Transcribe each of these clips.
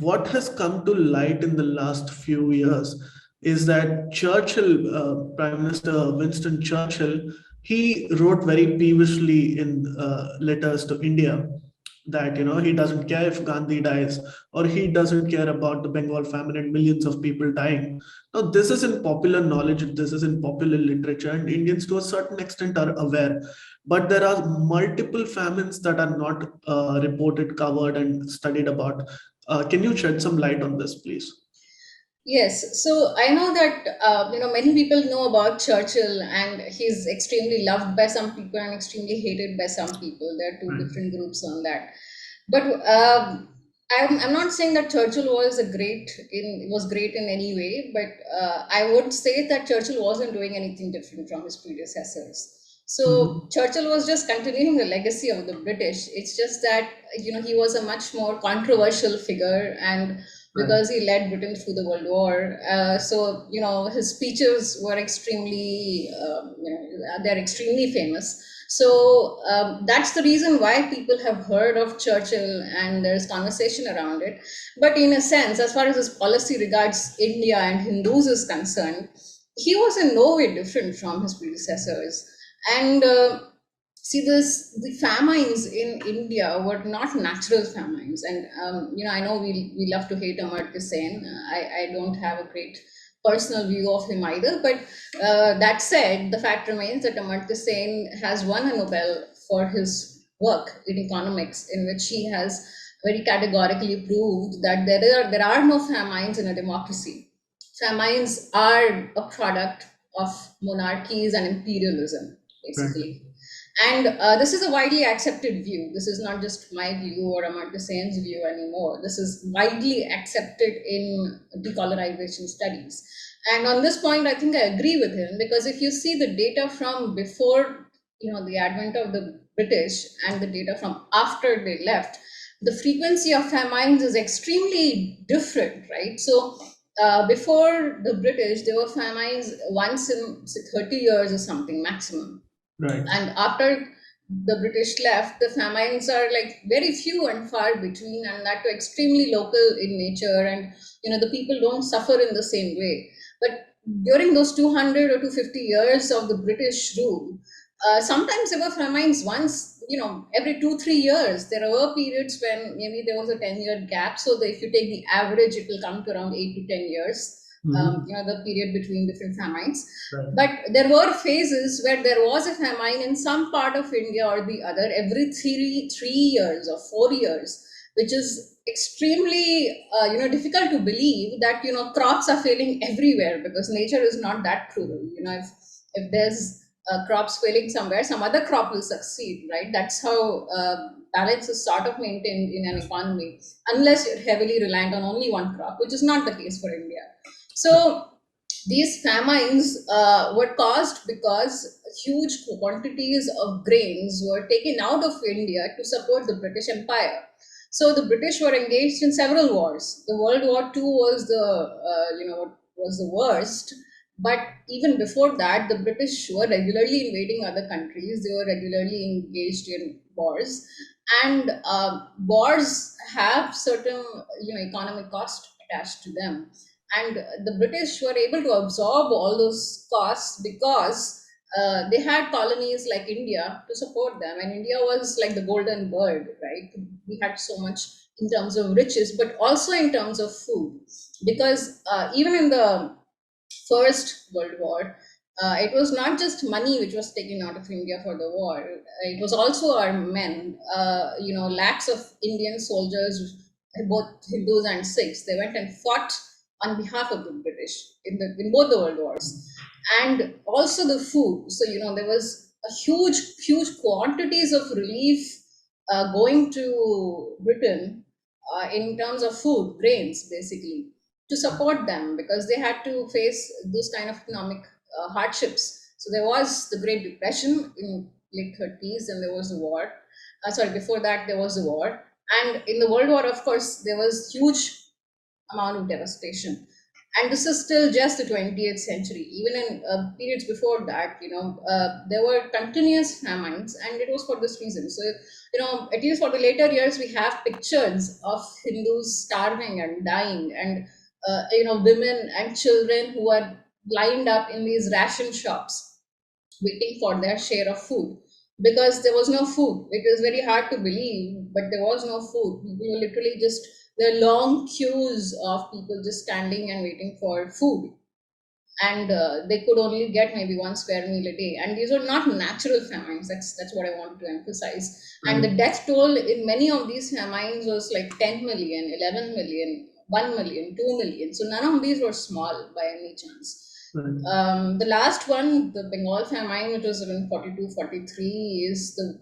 what has come to light in the last few years is that Churchill, Prime Minister Winston Churchill, he wrote very peevishly in letters to India that he doesn't care if Gandhi dies, or he doesn't care about the Bengal famine and millions of people dying. Now, this is in popular knowledge, this is in popular literature, and Indians to a certain extent are aware. But there are multiple famines that are not reported, covered, and studied about. Can you shed some light on this, please? Yes, so I know that many people know about Churchill, and he's extremely loved by some people and extremely hated by some people. There are two Right. different groups on that. But I'm not saying that Churchill was great in any way, but I would say that Churchill wasn't doing anything different from his predecessors. So Mhm. Churchill was just continuing the legacy of the British. It's just that he was a much more controversial figure, and Right. because he led Britain through the World War. So his speeches were they're extremely famous. So that's the reason why people have heard of Churchill and there's conversation around it. But in a sense, as far as his policy regards India and Hindus is concerned, he was in no way different from his predecessors. And see, the famines in India were not natural famines. And I know we love to hate Amartya Sen. I don't have a great personal view of him either. But that said, the fact remains that Amartya Sen has won a Nobel for his work in economics, in which he has very categorically proved that there are no famines in a democracy. Famines are a product of monarchies and imperialism, Right. basically. And this is a widely accepted view. This is not just my view or Amartya Sen's view anymore. This is widely accepted in decolonization studies. And on this point, I think I agree with him, because if you see the data from before, the advent of the British, and the data from after they left, the frequency of famines is extremely different, right? So before the British, there were famines once in, say, 30 years or something maximum. Right. And after the British left, the famines are like very few and far between, and that too extremely local in nature. And the people don't suffer in the same way. But during those 200 or 250 years of the British rule, sometimes there were famines once, every 2 3 years. There were periods when maybe there was a 10-year gap. So that if you take the average, it will come to around 8 to 10 years. Mhm. The period between different famines. Right. But there were phases where there was a famine in some part of India or the other every 3 years or 4 years, which is extremely difficult to believe that crops are failing everywhere, because nature is not that cruel. If there's crops failing somewhere, some other crop will succeed, right? That's how balance is sort of maintained in an economy, unless you're heavily reliant on only one crop, which is not the case for India. So these famines were caused because huge quantities of grains were taken out of India to support the British Empire. So the British were engaged in several wars. The World War II was what was the worst. But even before that, the British were regularly invading other countries. They were regularly engaged in wars, and wars have certain economic cost attached to them. And the British were able to absorb all those costs because they had colonies like India to support them, and India was like the golden bird, right? We had so much in terms of riches, but also in terms of food, because even in the First World War, it was not just money which was taken out of India for the war. It was also our men. Lakhs of Indian soldiers, both Hindus and Sikhs, they went and fought on behalf of the British in both the world wars, and also the food. So there was a huge quantities of relief going to Britain in terms of food, grains, basically, to support them, because they had to face those kind of economic hardships. So there was the Great Depression in late 30s, and there was the war. Sorry, before that there was the war, and in the World War, of course, there was huge amount of devastation. And this is still just the 20th century. Even in periods before that, there were continuous famines, and it was for this reason. So, at least for the later years, we have pictures of Hindus starving and dying, and women and children who are lined up in these ration shops waiting for their share of food because there was no food. It was very hard to believe, but there was no food. People were literally just, there are long queues of people just standing and waiting for food. And they could only get maybe one square meal a day. And these were not natural famines. That's what I want to emphasize. And the death toll in many of these famines was like 10 million, 11 million, 1 million, 2 million. So none of these were small by any chance. Right. The last one, the Bengal famine, which was around 42, 43, is the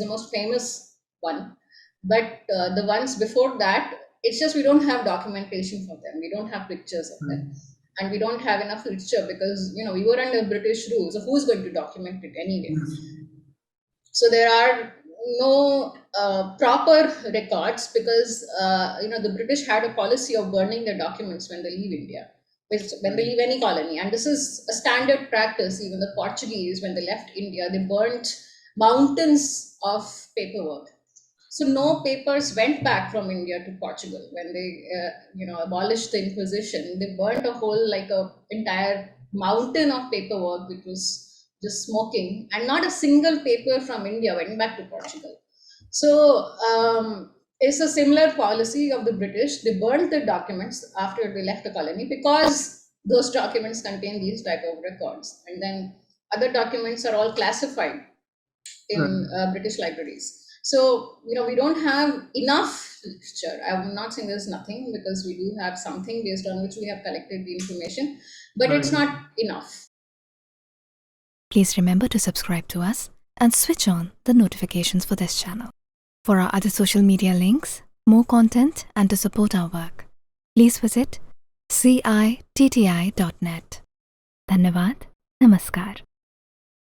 most famous one. But the ones before that, it's just we don't have documentation for them. We don't have pictures of them. And we don't have enough literature because, we were under British rule. So who's going to document it anyway? So there are no proper records because, the British had a policy of burning their documents when they leave India, when they leave any colony. And this is a standard practice. Even the Portuguese, when they left India, they burnt mountains of paperwork. So no papers went back from India to Portugal when they, abolished the Inquisition. They burnt a whole entire mountain of paperwork, which was just smoking, and not a single paper from India went back to Portugal. So it's a similar policy of the British. They burnt the documents after they left the colony because those documents contain these type of records, and then other documents are all classified in British libraries. So, we don't have enough literature. I'm not saying there's nothing, because we do have something based on which we have collected the information, but it's not enough. Please remember to subscribe to us and switch on the notifications for this channel. For our other social media links, more content, and to support our work, please visit citti.net. Dhanyavad. Namaskar.